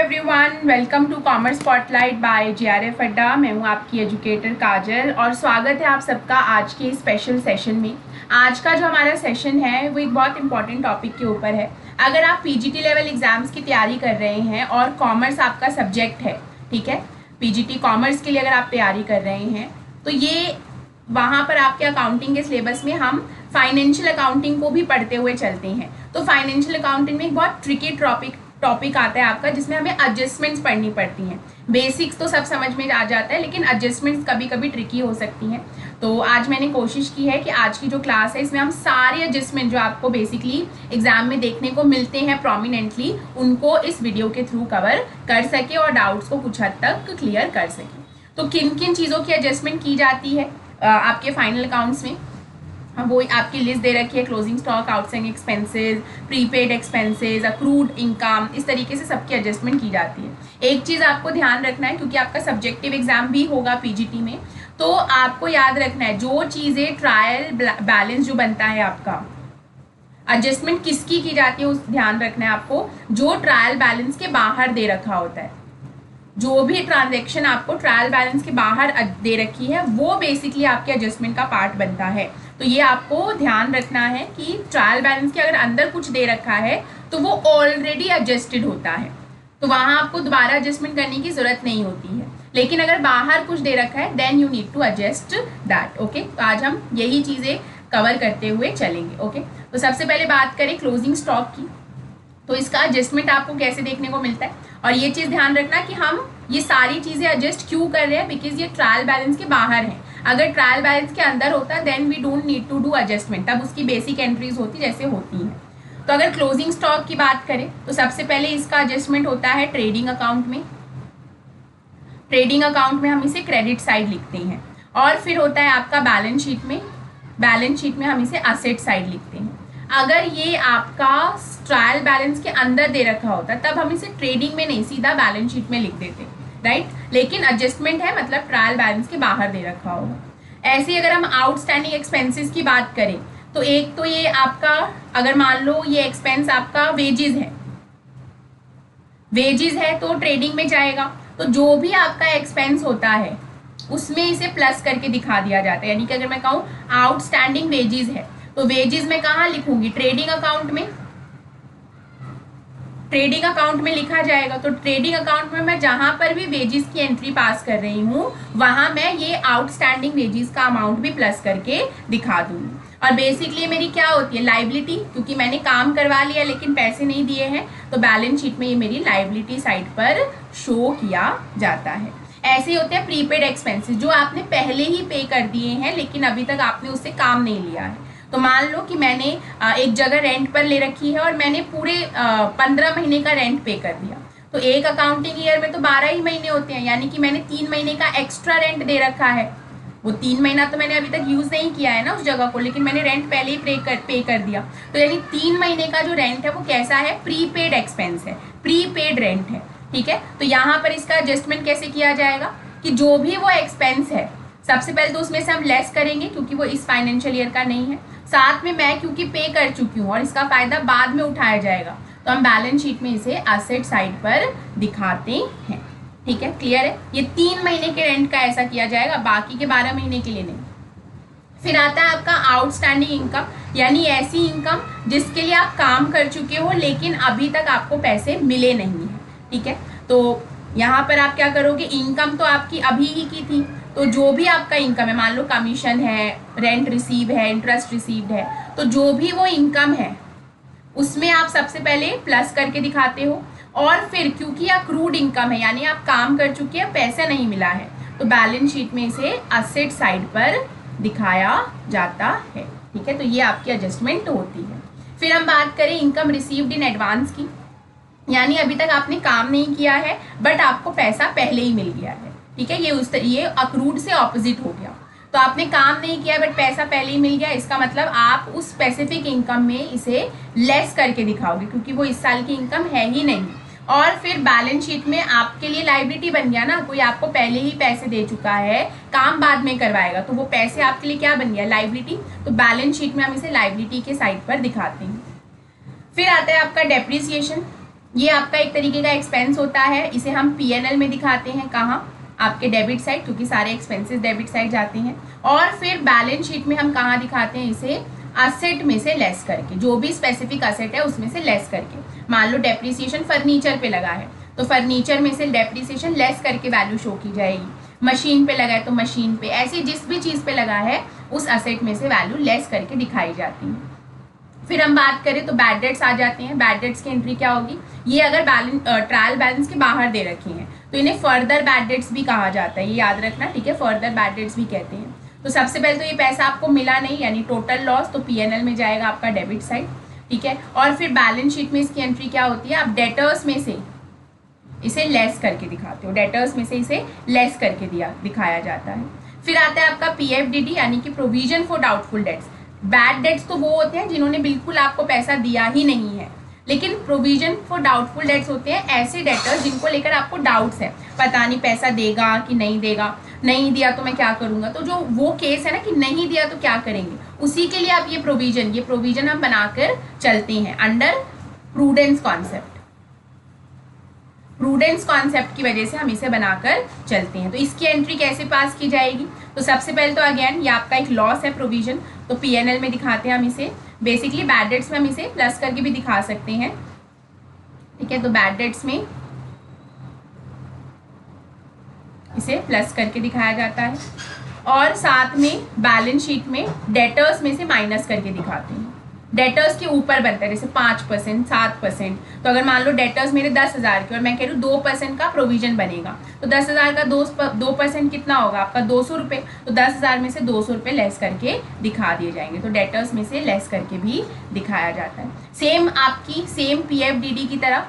Everyone, welcome to commerce spotlight by JRF Adda. मैं हूं आपकी एजुकेटर काजल और स्वागत है आप सबका आज के स्पेशल सेशन में। आज का जो हमारा सेशन है वो एक बहुत इंपॉर्टेंट टॉपिक के ऊपर है। अगर आप पीजीटी लेवल एग्जाम्स की तैयारी कर रहे हैं और कॉमर्स आपका सब्जेक्ट है, ठीक है, पीजीटी कॉमर्स के लिए अगर आप तैयारी कर रहे हैं तो ये वहाँ पर आपके अकाउंटिंग के सिलेबस में हम फाइनेंशियल अकाउंटिंग को भी पढ़ते हुए चलते हैं। तो फाइनेंशियल अकाउंटिंग में एक बहुत ट्रिकी टॉपिक आता है आपका, जिसमें हमें एडजस्टमेंट्स पढ़नी पड़ती हैं। बेसिक्स तो सब समझ में आ जाता है, लेकिन एडजस्टमेंट्स कभी कभी ट्रिकी हो सकती हैं। तो आज मैंने कोशिश की है कि आज की जो क्लास है इसमें हम सारे एडजस्टमेंट जो आपको बेसिकली एग्जाम में देखने को मिलते हैं प्रोमिनेंटली, उनको इस वीडियो के थ्रू कवर कर सके और डाउट्स को कुछ हद तक क्लियर कर सके। तो किन किन चीज़ों की एडजस्टमेंट की जाती है आपके फाइनल अकाउंट्स में, वो आपकी लिस्ट दे रखी है। Closing stock, outstanding expenses, prepaid expenses, accrued income, इस तरीके से सबकी एडजस्टमेंट की जाती है। एक चीज़ आपको ध्यान रखना है, क्योंकि आपका सब्जेक्टिव एग्जाम भी होगा पीजीटी में, तो आपको याद रखना है जो चीज़ें ट्रायल बैलेंस जो बनता है आपका, एडजस्टमेंट किसकी की जाती है उस ध्यान रखना है आपको, जो ट्रायल बैलेंस के बाहर दे रखा होता है। जो भी ट्रांजैक्शन आपको ट्रायल बैलेंस के बाहर दे रखी है वो बेसिकली आपके एडजस्टमेंट का पार्ट बनता है। तो ये आपको ध्यान रखना है कि ट्रायल बैलेंस के अगर अंदर कुछ दे रखा है तो वो ऑलरेडी एडजस्टेड होता है, तो वहाँ आपको दोबारा एडजस्टमेंट करने की जरूरत नहीं होती है। लेकिन अगर बाहर कुछ दे रखा है then you need to adjust that. Okay, तो आज हम यही चीज़ें कवर करते हुए चलेंगे। ओके, तो सबसे पहले बात करें क्लोजिंग स्टॉक की, तो इसका एडजस्टमेंट आपको कैसे देखने को मिलता है। और ये चीज़ ध्यान रखना कि हम ये सारी चीज़ें एडजस्ट क्यों कर रहे हैं, बिकॉज ये ट्रायल बैलेंस के बाहर है। अगर ट्रायल बैलेंस के अंदर होता then we don't need to do adjustment, तब उसकी बेसिक एंट्रीज होती जैसे होती हैं। तो अगर क्लोजिंग स्टॉक की बात करें तो सबसे पहले इसका एडजस्टमेंट होता है ट्रेडिंग अकाउंट में। ट्रेडिंग अकाउंट में हम इसे क्रेडिट साइड लिखते हैं, और फिर होता है आपका बैलेंस शीट में। बैलेंस शीट में हम इसे असेट साइड लिखते हैं। अगर ये आपका ट्रायल बैलेंस के अंदर दे रखा होता तब हम इसे ट्रेडिंग में नहीं सीधा बैलेंस शीट में लिख देते, राइट। लेकिन एडजस्टमेंट है, मतलब ट्रायल बैलेंस के बाहर दे रखा होगा। ऐसे ही अगर हम आउटस्टैंडिंग एक्सपेंसेस की बात करें तो एक तो ये आपका, अगर मान लो ये एक्सपेंस आपका वेजेस है तो ट्रेडिंग में जाएगा। तो जो भी आपका एक्सपेंस होता है उसमें इसे प्लस करके दिखा दिया जाता है। यानी कि अगर मैं कहूँ आउटस्टैंडिंग वेजेस है तो वेजेस में कहाँ लिखूंगी, ट्रेडिंग अकाउंट में। ट्रेडिंग अकाउंट में लिखा जाएगा, तो ट्रेडिंग अकाउंट में मैं जहां पर भी वेजेस की एंट्री पास कर रही हूँ वहां मैं ये आउटस्टैंडिंग वेजेस का अमाउंट भी प्लस करके दिखा दूंगी। और बेसिकली मेरी क्या होती है, लाइबिलिटी, क्योंकि मैंने काम करवा लिया लेकिन पैसे नहीं दिए हैं, तो बैलेंस शीट में ये मेरी लाइबिलिटी साइड पर शो किया जाता है। ऐसे ही होते हैं प्रीपेड एक्सपेंसेस, जो आपने पहले ही पे कर दिए हैं लेकिन अभी तक आपने उससे काम नहीं लिया है। तो मान लो कि मैंने एक जगह रेंट पर ले रखी है और मैंने पूरे 15 महीने का रेंट पे कर दिया। तो एक अकाउंटिंग ईयर में तो 12 ही महीने होते हैं, यानी कि मैंने 3 महीने का एक्स्ट्रा रेंट दे रखा है। वो 3 महीना तो मैंने अभी तक यूज़ नहीं किया है ना उस जगह को, लेकिन मैंने रेंट पहले ही पे कर दिया। तो यानी 3 महीने का जो रेंट है वो कैसा है, प्रीपेड एक्सपेंस है, प्रीपेड रेंट है, ठीक है। तो यहाँ पर इसका एडजस्टमेंट कैसे किया जाएगा कि जो भी वो एक्सपेंस है सबसे पहले तो उसमें से हम लेस करेंगे, क्योंकि वो इस फाइनेंशियल ईयर का नहीं है। साथ में मैं क्योंकि पे कर चुकी हूँ और इसका फायदा बाद में उठाया जाएगा, तो हम बैलेंस शीट में इसे एसेट साइड पर दिखाते हैं, ठीक है, क्लियर है। ये 3 महीने के रेंट का ऐसा किया जाएगा, बाकी के 12 महीने के लिए नहीं। फिर आता है आपका आउटस्टैंडिंग इनकम, यानी ऐसी इनकम जिसके लिए आप काम कर चुके हो लेकिन अभी तक आपको पैसे मिले नहीं है, ठीक है। तो यहाँ पर आप क्या करोगे, इनकम तो आपकी अभी ही की थी, तो जो भी आपका इनकम है, मान लो कमीशन है, रेंट रिसीव है, इंटरेस्ट रिसीव्ड है, तो जो भी वो इनकम है उसमें आप सबसे पहले प्लस करके दिखाते हो। और फिर क्योंकि अक्रूड इनकम है, यानी आप काम कर चुके हैं, पैसा नहीं मिला है, तो बैलेंस शीट में इसे असेट साइड पर दिखाया जाता है, ठीक है। तो ये आपकी एडजस्टमेंट होती है। फिर हम बात करें इनकम रिसीव्ड इन एडवांस की, यानी अभी तक आपने काम नहीं किया है बट आपको पैसा पहले ही मिल गया है, ठीक है। ये अक्रूड से ऑपोजिट हो गया। तो आपने काम नहीं किया बट पैसा पहले ही मिल गया, इसका मतलब आप उस स्पेसिफिक इनकम में इसे लेस करके दिखाओगे, क्योंकि वो इस साल की इनकम है ही नहीं। और फिर बैलेंस शीट में आपके लिए लाइबिलिटी बन गया ना, कोई आपको पहले ही पैसे दे चुका है, काम बाद में करवाएगा, तो वो पैसे आपके लिए क्या बन गया, लाइबिलिटी। तो बैलेंस शीट में हम इसे लाइबिलिटी के साइड पर दिखाते हैं। फिर आता है आपका डेप्रिसिएशन, ये आपका एक तरीके का एक्सपेंस होता है, इसे हम पीएनएल में दिखाते हैं, कहाँ, आपके डेबिट साइड, क्योंकि सारे एक्सपेंसेस डेबिट साइड जाते हैं। और फिर बैलेंस शीट में हम कहाँ दिखाते हैं इसे, असेट में से लेस करके, जो भी स्पेसिफिक असेट है उसमें से लेस करके। मान लो डेप्रिसिएशन फर्नीचर पे लगा है तो फर्नीचर में से डेप्रिसिएशन लेस करके वैल्यू शो की जाएगी, मशीन पे लगा है तो मशीन पे, ऐसी जिस भी चीज़ पे लगा है उस असेट में से वैल्यू लेस करके दिखाई जाती है। फिर हम बात करें तो बैड डेट्स आ जाते हैं। बैड डेट्स की एंट्री क्या होगी, ये अगर ट्रायल बैलेंस के बाहर दे रखी हैं तो इन्हें फर्दर बैड डेट्स भी कहा जाता है, ये याद रखना, ठीक है, फर्दर बैड डेट्स भी कहते हैं। तो सबसे पहले तो ये पैसा आपको मिला नहीं, यानी टोटल लॉस, तो पीएनएल में जाएगा आपका डेबिट साइड, ठीक है। और फिर बैलेंस शीट में इसकी एंट्री क्या होती है, आप डेटर्स में से इसे लेस करके दिखाते हो, डेटर्स में से इसे लेस करके दिखाया जाता है। फिर आता है आपका पीएफडीडी, यानी कि provision for doubtful debts. Bad debts तो वो होते हैं जिन्होंने बिल्कुल आपको पैसा दिया ही नहीं है, लेकिन प्रोविजन फॉर डाउटफुल डेट्स होते हैं ऐसे डेटर्स जिनको लेकर आपको डाउट्स है, पता नहीं पैसा देगा कि नहीं देगा, नहीं दिया तो मैं क्या करूंगा। तो जो वो केस है ना कि नहीं दिया तो क्या करेंगे, उसी के लिए आप ये प्रोविजन हम बनाकर चलते हैं under prudence concept. Prudence concept की वजह से हम इसे बनाकर चलते हैं। तो इसकी एंट्री कैसे पास की जाएगी, तो सबसे पहले तो अगेन ये आपका एक लॉस है प्रोविजन, तो पीएनएल में दिखाते हैं हम इसे। बेसिकली बैड डेट्स में हम इसे प्लस करके भी दिखा सकते हैं, ठीक है। तो बैड डेट्स में इसे प्लस करके दिखाया जाता है, और साथ में बैलेंस शीट में डेटर्स में से माइनस करके दिखाते हैं। डेटर्स के ऊपर बनता है, जैसे 5%, 7%। तो अगर मान लो डेटर्स मेरे 10,000 के और मैं कह रही हूँ 2% का प्रोविजन बनेगा, तो 10,000 का 2% कितना होगा आपका 200 रुपये। तो 10,000 में से 200 रुपये लेस करके दिखा दिए जाएंगे, तो डेटर्स में से लेस करके भी दिखाया जाता है। सेम पीएफडीडी की तरह,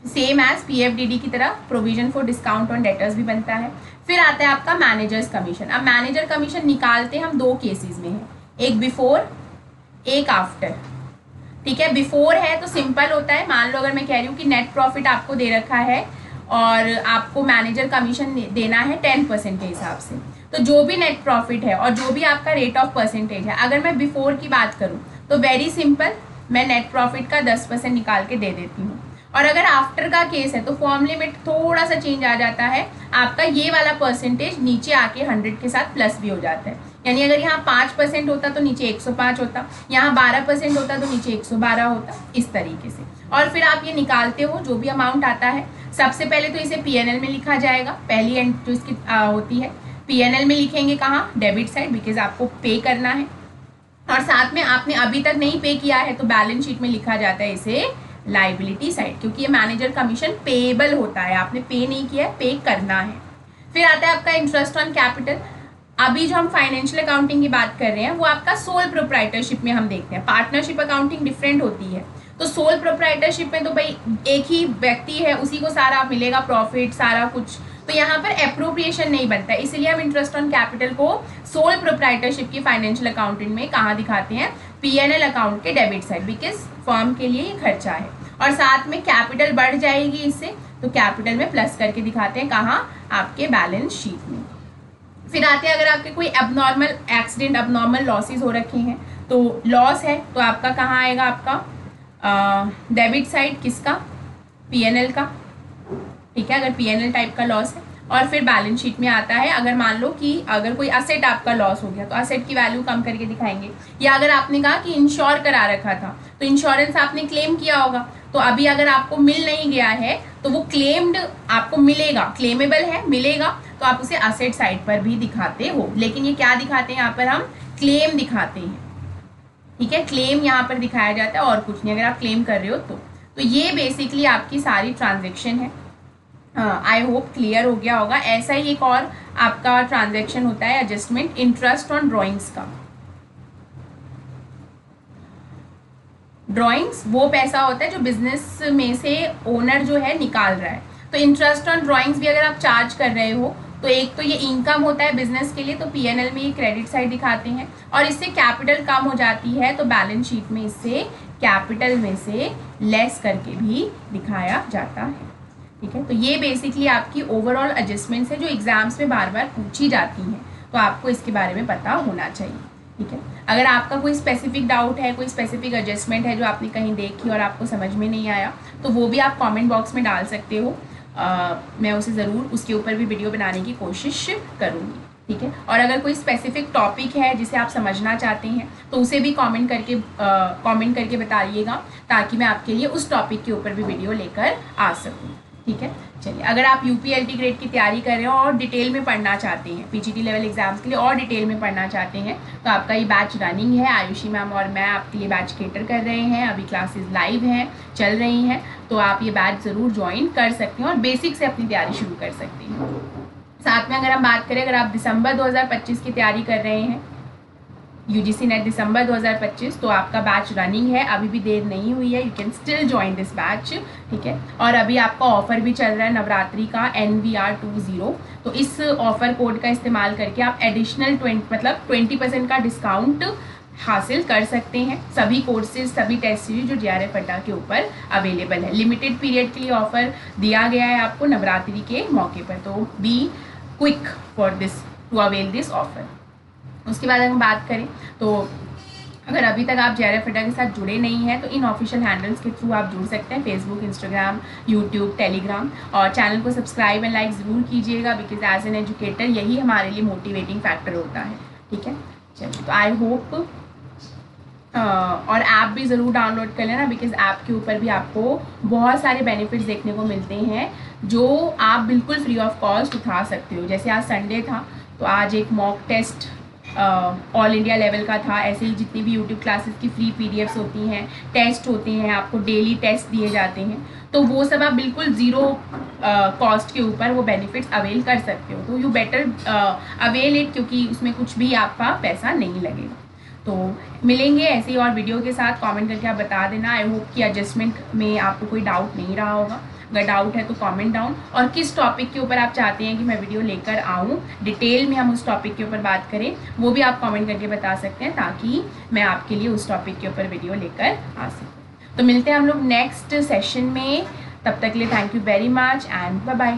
सेम एज पीएफडीडी की तरह provision for discount on debtors भी बनता है। फिर आता है आपका मैनेजर्स कमीशन। अब मैनेजर कमीशन निकालते हम दो केसेस में है, एक बिफोर एक आफ्टर, ठीक है। बिफोर है तो सिंपल होता है, मान लो अगर मैं कह रही हूँ कि नेट प्रॉफिट आपको दे रखा है और आपको मैनेजर कमीशन देना है 10% के हिसाब से, तो जो भी नेट प्रॉफिट है और जो भी आपका रेट ऑफ परसेंटेज है, अगर मैं बिफोर की बात करूँ तो वेरी सिंपल, मैं नेट प्रॉफिट का 10% निकाल के दे देती हूँ। और अगर आफ्टर का केस है तो फॉर्मूले में थोड़ा सा चेंज आ जाता है, आपका ये वाला परसेंटेज नीचे आके 100 के साथ प्लस भी हो जाता है, यानी अगर यहाँ 5% होता तो नीचे 105 होता, यहाँ 12% होता तो नीचे 112 होता, इस तरीके से। और फिर आप ये निकालते हो जो भी अमाउंट आता है, सबसे पहले तो इसे पीएनएल में लिखा जाएगा, पहली एंड जो इसकी होती है पीएनएल में लिखेंगे, कहाँ, डेबिट साइड, बिकॉज आपको पे करना है। और साथ में आपने अभी तक नहीं पे किया है तो बैलेंस शीट में लिखा जाता है इसे लाइबिलिटी साइड, क्योंकि ये मैनेजर कमीशन पेएबल होता है, आपने पे नहीं किया है, पे करना है। फिर आता है आपका इंटरेस्ट ऑन कैपिटल। अभी जो हम फाइनेंशियल अकाउंटिंग की बात कर रहे हैं वो आपका सोल प्रोप्राइटरशिप में हम देखते हैं, पार्टनरशिप अकाउंटिंग डिफरेंट होती है। तो सोल प्रोप्राइटरशिप में तो भाई एक ही व्यक्ति है, उसी को सारा मिलेगा प्रॉफिट, सारा कुछ, तो यहाँ पर एप्रोप्रिएशन नहीं बनता है, इसलिए हम इंटरेस्ट ऑन कैपिटल को सोल प्रोप्राइटरशिप की फाइनेंशियल अकाउंटिंग में कहाँ दिखाते हैं, पीएनएल अकाउंट के डेबिट साइड, बिकॉज फर्म के लिए ये खर्चा है। और साथ में कैपिटल बढ़ जाएगी इससे, तो कैपिटल में प्लस करके दिखाते हैं, कहाँ, आपके बैलेंस शीट में। फिर आते हैं अगर आपके कोई एबनॉर्मल एक्सीडेंट, एबनॉर्मल लॉसेस हो रखे हैं, तो लॉस है तो आपका कहाँ आएगा, आपका डेबिट साइड, किसका, पीएनएल का, ठीक है, अगर पीएनएल टाइप का लॉस है। और फिर बैलेंस शीट में आता है, अगर मान लो कि अगर कोई असेट आपका लॉस हो गया तो असेट की वैल्यू कम करके दिखाएंगे, या अगर आपने कहा कि इंश्योर करा रखा था तो इंश्योरेंस आपने क्लेम किया होगा, तो अभी अगर आपको मिल नहीं गया है तो वो क्लेम्ड आपको मिलेगा, क्लेमेबल है, मिलेगा, तो आप उसे असेट साइड पर भी दिखाते हो। लेकिन ये क्या दिखाते हैं, यहाँ पर हम क्लेम दिखाते हैं, ठीक है, क्लेम यहाँ पर दिखाया जाता है और कुछ नहीं, अगर आप क्लेम कर रहे हो तो ये बेसिकली आपकी सारी ट्रांजेक्शन है। आई होप क्लियर हो गया होगा। ऐसा ही एक और आपका ट्रांजेक्शन होता है एडजस्टमेंट इंटरेस्ट ऑन ड्रॉइंग्स का। ड्रॉइंग्स वो पैसा होता है जो बिजनेस में से ओनर जो है निकाल रहा है, तो इंटरेस्ट ऑन ड्रॉइंग्स भी अगर आप चार्ज कर रहे हो तो एक तो ये इनकम होता है बिजनेस के लिए, तो पीएनएल में ये क्रेडिट साइड दिखाते हैं, और इससे कैपिटल कम हो जाती है तो बैलेंस शीट में इससे कैपिटल में से लेस करके भी दिखाया जाता है, ठीक है। तो ये बेसिकली आपकी ओवरऑल एडजस्टमेंट्स है जो एग्जाम्स में बार बार पूछी जाती हैं, तो आपको इसके बारे में पता होना चाहिए, ठीक है। अगर आपका कोई स्पेसिफिक डाउट है, कोई स्पेसिफिक एडजस्टमेंट है जो आपने कहीं देखी और आपको समझ में नहीं आया, तो वो भी आप कमेंट बॉक्स में डाल सकते हो। मैं उसे ज़रूर उसके ऊपर भी वीडियो बनाने की कोशिश करूँगी, ठीक है। और अगर कोई स्पेसिफिक टॉपिक है जिसे आप समझना चाहते हैं तो उसे भी कमेंट करके बताइएगा, ताकि मैं आपके लिए उस टॉपिक के ऊपर भी वीडियो लेकर आ सकूँ, ठीक है। चलिए, अगर आप यूपीएलटी ग्रेड की तैयारी कर रहे हो और डिटेल में पढ़ना चाहते हैं, पीजीटी लेवल एग्जाम्स के लिए और डिटेल में पढ़ना चाहते हैं, तो आपका ये बैच रनिंग है। आयुषी मैम और मैं आपके लिए बैच केटर कर रहे हैं। अभी क्लासेस लाइव हैं, चल रही हैं, तो आप ये बैच ज़रूर ज्वाइन कर सकते हैं और बेसिक से अपनी तैयारी शुरू कर सकते हैं। साथ में अगर हम बात करें, अगर आप दिसंबर 2025 की तैयारी कर रहे हैं, यूजीसी नेट दिसंबर 2025, तो आपका बैच रनिंग है, अभी भी देर नहीं हुई है, you can still join this batch, ठीक है। और अभी आपका ऑफर भी चल रहा है नवरात्रि का NVR20, तो इस ऑफर कोड का इस्तेमाल करके आप एडिशनल 20% का डिस्काउंट हासिल कर सकते हैं। सभी कोर्सेज, सभी टेस्ट सीरीज जो JRF अड्डा के ऊपर अवेलेबल है, लिमिटेड पीरियड के लिए ऑफर दिया गया है आपको नवरात्रि के मौके पर, तो be quick for this to avail this offer. उसके बाद हम बात करें तो अगर अभी तक आप JRF अड्डा के साथ जुड़े नहीं हैं तो इन ऑफिशियल हैंडल्स के थ्रू आप जुड़ सकते हैं, फेसबुक, इंस्टाग्राम, यूट्यूब, टेलीग्राम, और चैनल को सब्सक्राइब एंड लाइक ज़रूर कीजिएगा, बिकॉज एज एन एजुकेटर यही हमारे लिए मोटिवेटिंग फैक्टर होता है, ठीक है। चलिए, तो आई होप और ऐप भी ज़रूर डाउनलोड कर लेना, बिकॉज ऐप के ऊपर भी आपको बहुत सारे बेनिफिट्स देखने को मिलते हैं जो आप बिल्कुल फ्री ऑफ कॉस्ट उठा सकते हो। जैसे आज संडे था तो आज एक mock test all India level का था। ऐसे ही जितनी भी यूट्यूब क्लासेस की फ्री PDFs होती हैं, टेस्ट होते हैं, आपको डेली टेस्ट दिए जाते हैं, तो वो सब आप बिल्कुल ज़ीरो कॉस्ट के ऊपर वो बेनिफिट्स अवेल कर सकते हो। तो यू बेटर अवेल इट, क्योंकि उसमें कुछ भी आपका पैसा नहीं लगेगा। तो मिलेंगे ऐसे ही और वीडियो के साथ, कमेंट करके आप बता देना। आई होप कि एडजस्टमेंट में आपको कोई डाउट नहीं रहा होगा। अगर डाउट है तो कमेंट डाउन, और किस टॉपिक के ऊपर आप चाहते हैं कि मैं वीडियो लेकर आऊँ, डिटेल में हम उस टॉपिक के ऊपर बात करें, वो भी आप कमेंट करके बता सकते हैं, ताकि मैं आपके लिए उस टॉपिक के ऊपर वीडियो लेकर आ सकूँ। तो मिलते हैं हम लोग नेक्स्ट सेशन में, तब तक के लिए thank you very much and bye bye.